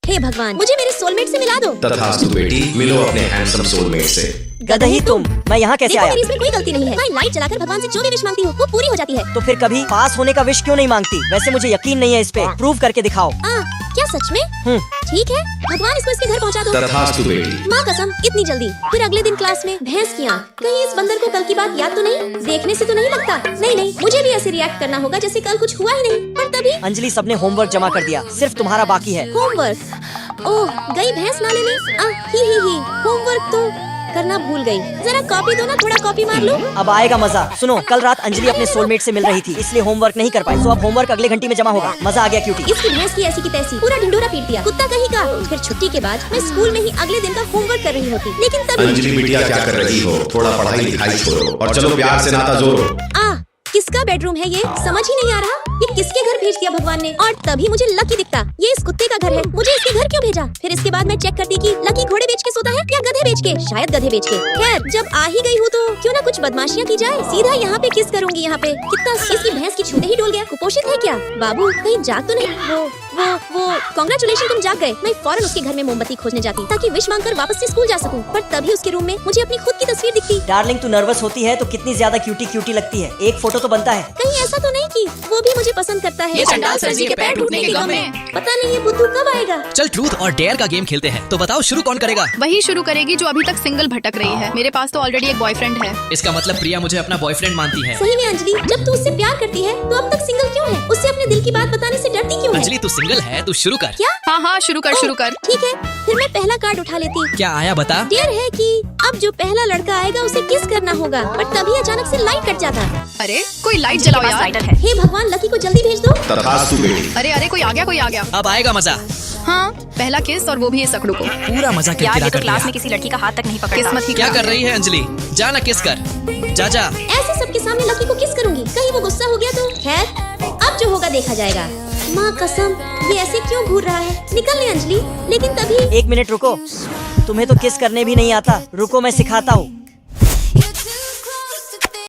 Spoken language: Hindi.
हे भगवान, मुझे मेरे सोलमेट से मिला दो। तथास्तु बेटी, मिलो अपने हैंडसम सोलमेट से। गधही तुम, मैं यहाँ कैसे देखो, आया? मेरी इसमें कोई गलती नहीं है। मैं लाइट जलाकर भगवान से जो भी विश मांगती हूँ वो पूरी हो जाती है। तो फिर कभी पास होने का विश क्यों नहीं मांगती? वैसे मुझे यकीन नहीं है इस पे, प्रूव करके दिखाओ। क्या सच में? ठीक है, भगवान इसको इसके घर पहुँचा दो। तथास्तु बेटी। माँ कसम, इतनी जल्दी? फिर अगले दिन क्लास में भैंस की आँख। कहीं इस बंदर को कल की बात याद तो नहीं? देखने से तो नहीं लगता। नहीं, मुझे भी ऐसे रिएक्ट करना होगा जैसे कल कुछ हुआ ही नहीं। पर तभी अंजलि, सबने होमवर्क जमा कर दिया, सिर्फ तुम्हारा बाकी है। होमवर्क? ओह, गई भैंस नाले में। ही होमवर्क तो करना भूल गई। जरा कॉपी दो ना, थोड़ा कॉपी मार लो। अब आएगा मजा। सुनो, कल रात अंजलि अपने सोलमेट से मिल रही थी, इसलिए होमवर्क नहीं कर पाई। तो अब होमवर्क अगले घंटे में जमा होगा। मजा आ गया क्यूटी। इसकी भैंस की ऐसी की तैसी, पूरा ढिंडोरा पीट दिया, कुत्ता कहीं का। फिर छुट्टी के बाद मैं स्कूल में ही अगले दिन का होमवर्क कर रही होती, लेकिन तभी अंजलि बिटिया, क्या कर रही हो? थोड़ा पढ़ाई लिखाई छोड़ो और चलो प्यार से नाता जोड़ो। किसका बेडरूम है ये? समझ ही नहीं आ रहा। ये किसके घर भेज दिया भगवान ने? और तभी मुझे लकी दिखता। ये इस कुत्ते का घर है, मुझे इसके घर क्यों भेजा? फिर इसके बाद मैं चेक करती कि लकी घोड़े बेच के सोता है या गधे बेच के। शायद गधे बेच के। खैर, जब आ ही गई हूँ तो क्यों ना कुछ बदमाशियाँ की जाए। सीधा यहाँ पे किस करूँगी। यहाँ पे कितना इसकी भैंस की छूते ही डोल गया। कुपोषित है क्या? बाबू कहीं जाग तो नहीं? वो कांग्रेचुलेशन, तुम जाग गए। मैं फौरन उसके घर में मोमबत्ती खोजने जाती ताकि विश मांगकर वापस से स्कूल जा सकूं। पर तभी उसके रूम में मुझे अपनी खुद की तस्वीर दिखती। डार्लिंग, तू नर्वस होती है तो कितनी ज्यादा क्यूटी लगती है। एक फोटो तो बनता है। कहीं ऐसा तो नहीं कि वो भी मुझे पसंद करता है? ये चंडाल सर जी के पैर टूटने के गम में। पता नहीं ये बुद्धू कब आएगा। चल ट्रूथ और डेयर का गेम खेलते हैं। तो बताओ शुरू कौन करेगा? वही शुरू करेगी जो अभी तक सिंगल भटक रही है। मेरे पास तो ऑलरेडी एक बॉयफ्रेंड है। इसका मतलब प्रिया मुझे अपना बॉयफ्रेंड मानती है। सही में अंजलि, जब तू उससे प्यार करती है तो अब तक सिंगल क्यों है? उससे अपने दिल की बात बताने से डरती क्यों है? अंजलि, तू सिंगल है, तू शुरू कर। क्या? हाँ, शुरू कर। ठीक है, फिर मैं पहला कार्ड उठा लेती। क्या आया बता? डेयर है कि अब जो पहला लड़का आएगा उसे किस करना होगा। पर तभी अचानक से लाइट कट जाता। अरे कोई लाइट जलाओ यार। हे भगवान, लकी को जल्दी भेज दो। तथास्तु बेटी। अरे कोई आ गया। अब आएगा मजा। हाँ, पहला किस, और वो भी इस सकड़ू को। पूरा मजा किरकिरा कर दिया। किसी लड़की का हाथ तक नहीं पकड़ता। किस्मत ही क्या कर रही है अंजलि? जा ना किस कर। जा। ऐसे सबके सामने लकी को किस करूंगी? कहीं वो गुस्सा हो गया तो? खैर, अब जो होगा देखा जाएगा। माँ कसम, ये ऐसे क्यों घूर रहा है? निकल ले अंजलि। लेकिन तभी एक मिनट रुको, तुम्हें तो किस करने भी नहीं आता। रुको, मैं सिखाता हूँ।